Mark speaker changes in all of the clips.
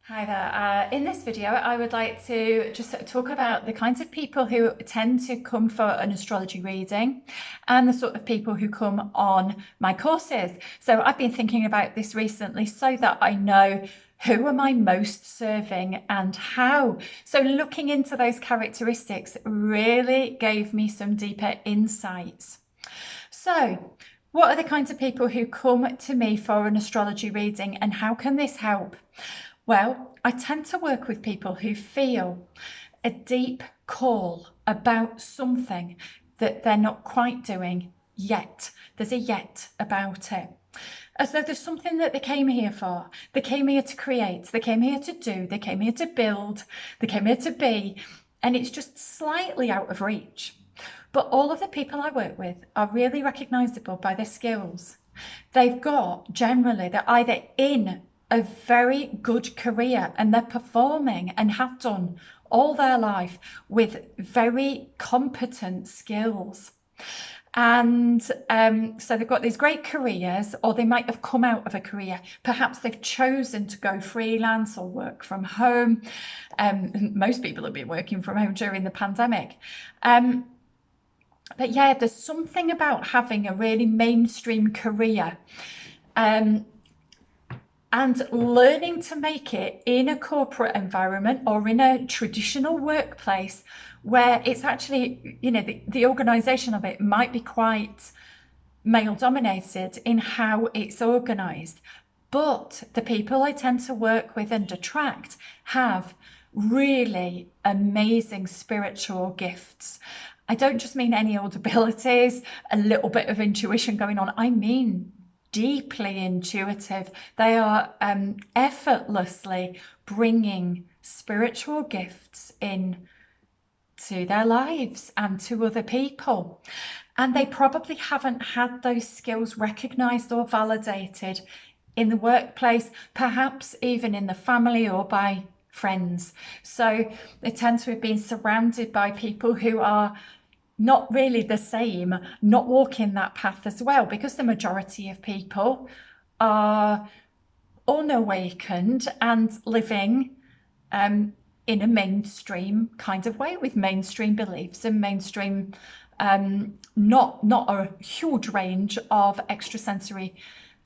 Speaker 1: Hi there. In this video, I would like to just talk about the kinds of people who tend to come for an astrology reading and the sort of people who come on my courses. So I've been thinking about this recently so that I know who am I most serving and how. So looking into those characteristics really gave me some deeper insights. So what are the kinds of people who come to me for an astrology reading and how can this help? Well, I tend to work with people who feel a deep call about something that they're not quite doing yet. There's a yet about it. As though there's something that they came here for. They came here to create, they came here to do, they came here to build, they came here to be, and it's just slightly out of reach. But all of the people I work with are really recognisable by their skills. They've got, generally, they're either in a very good career and they're performing and have done all their life with very competent skills. And so they've got these great careers, or they might have come out of a career. Perhaps they've chosen to go freelance or work from home. Most people have been working from home during the pandemic. But yeah, there's something about having a really mainstream career and learning to make it in a corporate environment or in a traditional workplace where it's actually, the organisation of it might be quite male dominated in how it's organised. But the people I tend to work with and attract have really amazing spiritual gifts. I don't just mean any old abilities, a little bit of intuition going on. I mean deeply intuitive. They are effortlessly bringing spiritual gifts in to their lives and to other people. And they probably haven't had those skills recognized or validated in the workplace, perhaps even in the family or by friends. So they tend to have been surrounded by people who are not really the same, not walking that path as well, because the majority of people are unawakened and living in a mainstream kind of way with mainstream beliefs and mainstream, not a huge range of extrasensory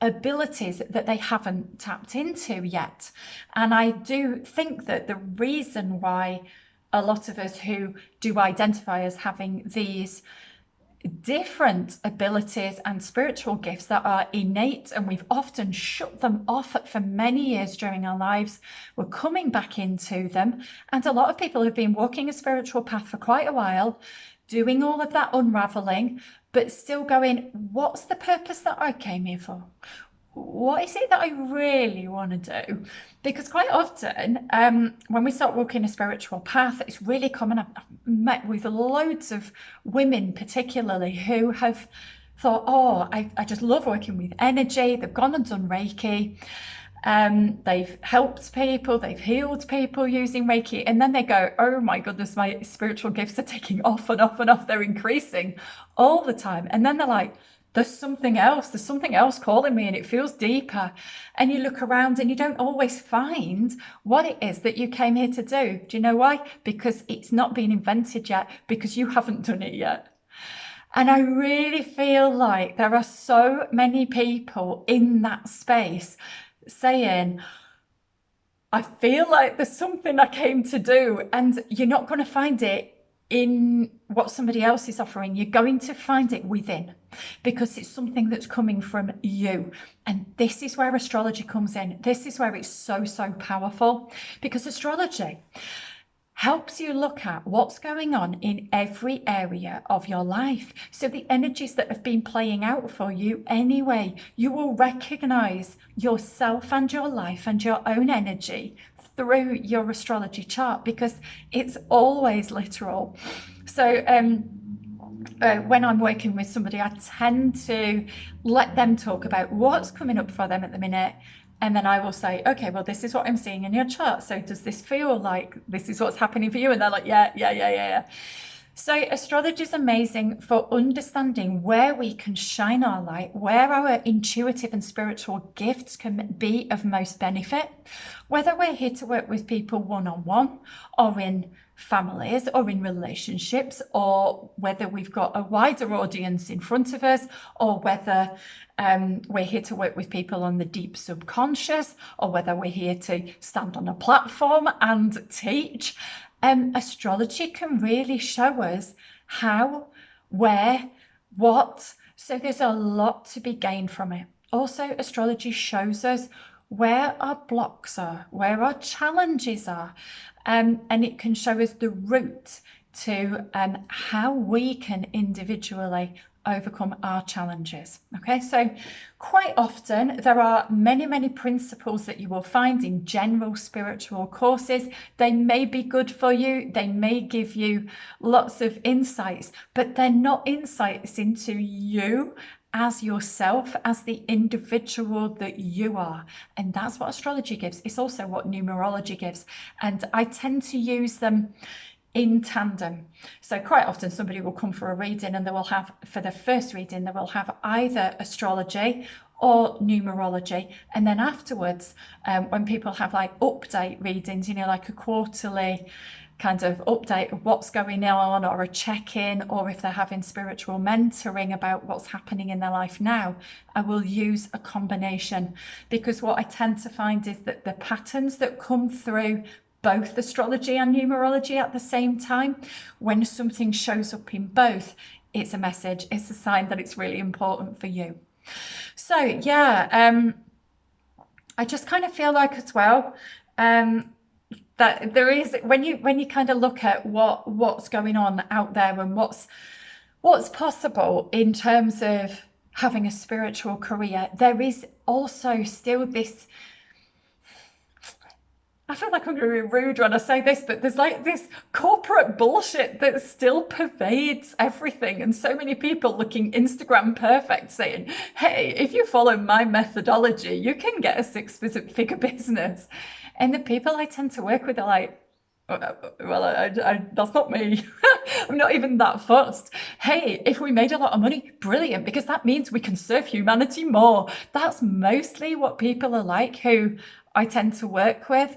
Speaker 1: abilities that they haven't tapped into yet. And I do think that the reason why a lot of us who do identify as having these different abilities and spiritual gifts that are innate, and we've often shut them off for many years during our lives, we're coming back into them. And a lot of people have been walking a spiritual path for quite a while, doing all of that unraveling, but still going, what's the purpose that I came here for? What is it that I really want to do? Because quite often when we start walking a spiritual path, it's really common. I've met with loads of women particularly who have thought, oh, I just love working with energy. They've gone and done Reiki. They've helped people, they've healed people using Reiki, and then they go, oh my goodness, my spiritual gifts are taking off and off and off. They're increasing all the time. And then they're like, there's something else calling me, and it feels deeper. And you look around and you don't always find what it is that you came here to do. Do you know why? Because it's not been invented yet, because you haven't done it yet. And I really feel like there are so many people in that space saying, I feel like there's something I came to do, and you're not going to find it in what somebody else is offering. You're going to find it within, because it's something that's coming from you. And this is where astrology comes in. This is where it's so powerful, because astrology helps you look at what's going on in every area of your life. So the energies that have been playing out for you anyway, you will recognize yourself and your life and your own energy through your astrology chart, because it's always literal. So when I'm working with somebody, I tend to let them talk about what's coming up for them at the minute. And then I will say, okay, well, this is what I'm seeing in your chart. So does this feel like this is what's happening for you? And they're like, yeah. So astrology is amazing for understanding where we can shine our light, where our intuitive and spiritual gifts can be of most benefit, whether we're here to work with people one-on-one or in families or in relationships, or whether we've got a wider audience in front of us, or whether we're here to work with people on the deep subconscious, or whether we're here to stand on a platform and teach. Astrology can really show us how, where, what. So there's a lot to be gained from it. Also, astrology shows us where our blocks are, where our challenges are, and it can show us the route to how we can individually overcome our challenges. Okay, so quite often there are many principles that you will find in general spiritual courses. They may be good for you, they may give you lots of insights, but they're not insights into you as yourself, as the individual that you are. And that's what astrology gives. It's also what numerology gives, and I tend to use them in tandem. So quite often somebody will come for a reading and they will have, for the first reading, they will have either astrology or numerology. And then afterwards, when people have like update readings, you know, like a quarterly kind of update of what's going on, or a check-in, or if they're having spiritual mentoring about what's happening in their life now, I will use a combination, because what I tend to find is that the patterns that come through both astrology and numerology at the same time, when something shows up in both, it's a message, it's a sign that it's really important for you. So yeah, I just kind of feel like as well, that there is, when you kind of look at what's going on out there and what's possible in terms of having a spiritual career, there is also still this, I feel like I'm going to be rude when I say this, but there's like this corporate bullshit that still pervades everything. And so many people looking Instagram perfect saying, hey, if you follow my methodology, you can get a 6-figure business. And the people I tend to work with are like, well, I that's not me. I'm not even that fussed. Hey, if we made a lot of money, brilliant, because that means we can serve humanity more. That's mostly what people are like who I tend to work with.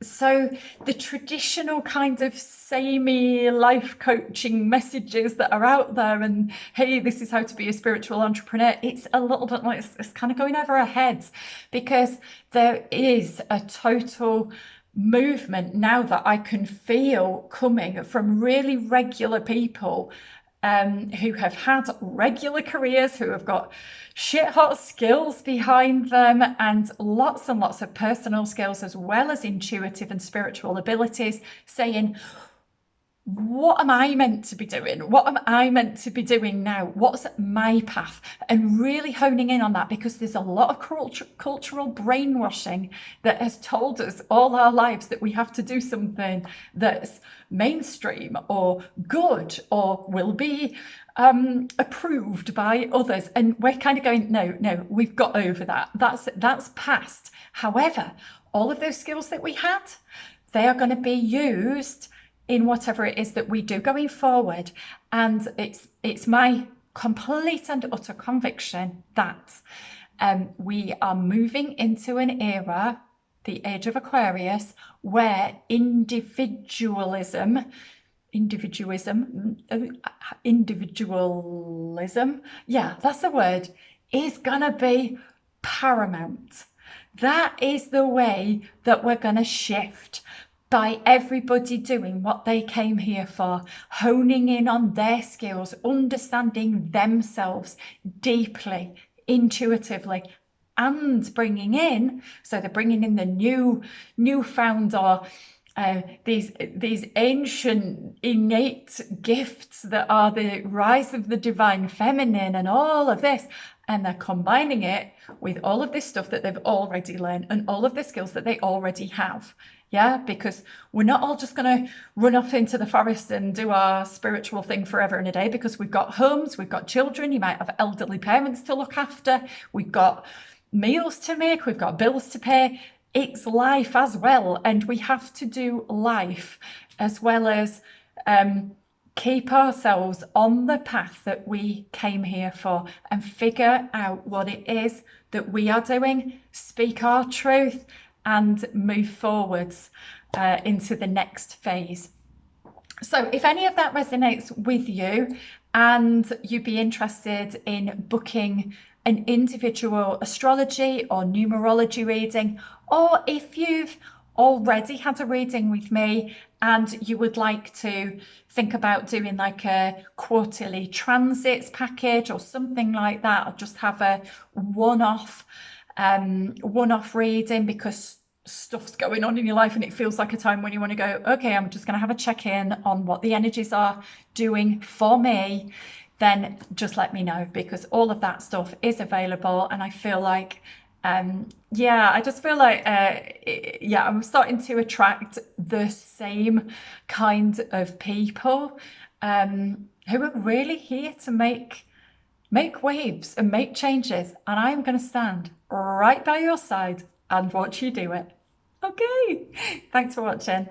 Speaker 1: So the traditional kind of samey life coaching messages that are out there, and hey, this is how to be a spiritual entrepreneur, it's a little bit like, it's kind of going over our heads, because there is a total movement now that I can feel coming from really regular people who have had regular careers, who have got shit hot skills behind them, and lots of personal skills, as well as intuitive and spiritual abilities, saying, what am I meant to be doing? What am I meant to be doing now? What's my path? And really honing in on that, because there's a lot of cultural brainwashing that has told us all our lives that we have to do something that's mainstream or good or will be approved by others. And we're kind of going, no, we've got over that. That's past. However, all of those skills that we had, they are going to be used in whatever it is that we do going forward. And it's my complete and utter conviction that we are moving into an era, the age of Aquarius, where individualism, yeah, that's the word, is gonna be paramount. That is the way that we're gonna shift, by everybody doing what they came here for, honing in on their skills, understanding themselves deeply, intuitively, and bringing in, so they're bringing in the newfound, or these ancient innate gifts that are the rise of the divine feminine and all of this, and they're combining it with all of this stuff that they've already learned and all of the skills that they already have. Yeah, because we're not all just going to run off into the forest and do our spiritual thing forever and a day, because we've got homes, we've got children, you might have elderly parents to look after, we've got meals to make, we've got bills to pay. It's life as well, and we have to do life as well as keep ourselves on the path that we came here for and figure out what it is that we are doing, speak our truth, and move forwards into the next phase. So if any of that resonates with you and you'd be interested in booking an individual astrology or numerology reading, or if you've already had a reading with me and you would like to think about doing like a quarterly transits package or something like that, or just have a one-off reading because stuff's going on in your life and it feels like a time when you want to go, okay, I'm just going to have a check-in on what the energies are doing for me, then just let me know, because all of that stuff is available. And I feel like I just feel like I'm starting to attract the same kind of people who are really here to make waves and make changes, and I'm going to stand right by your side and watch you do it. Okay, thanks for watching.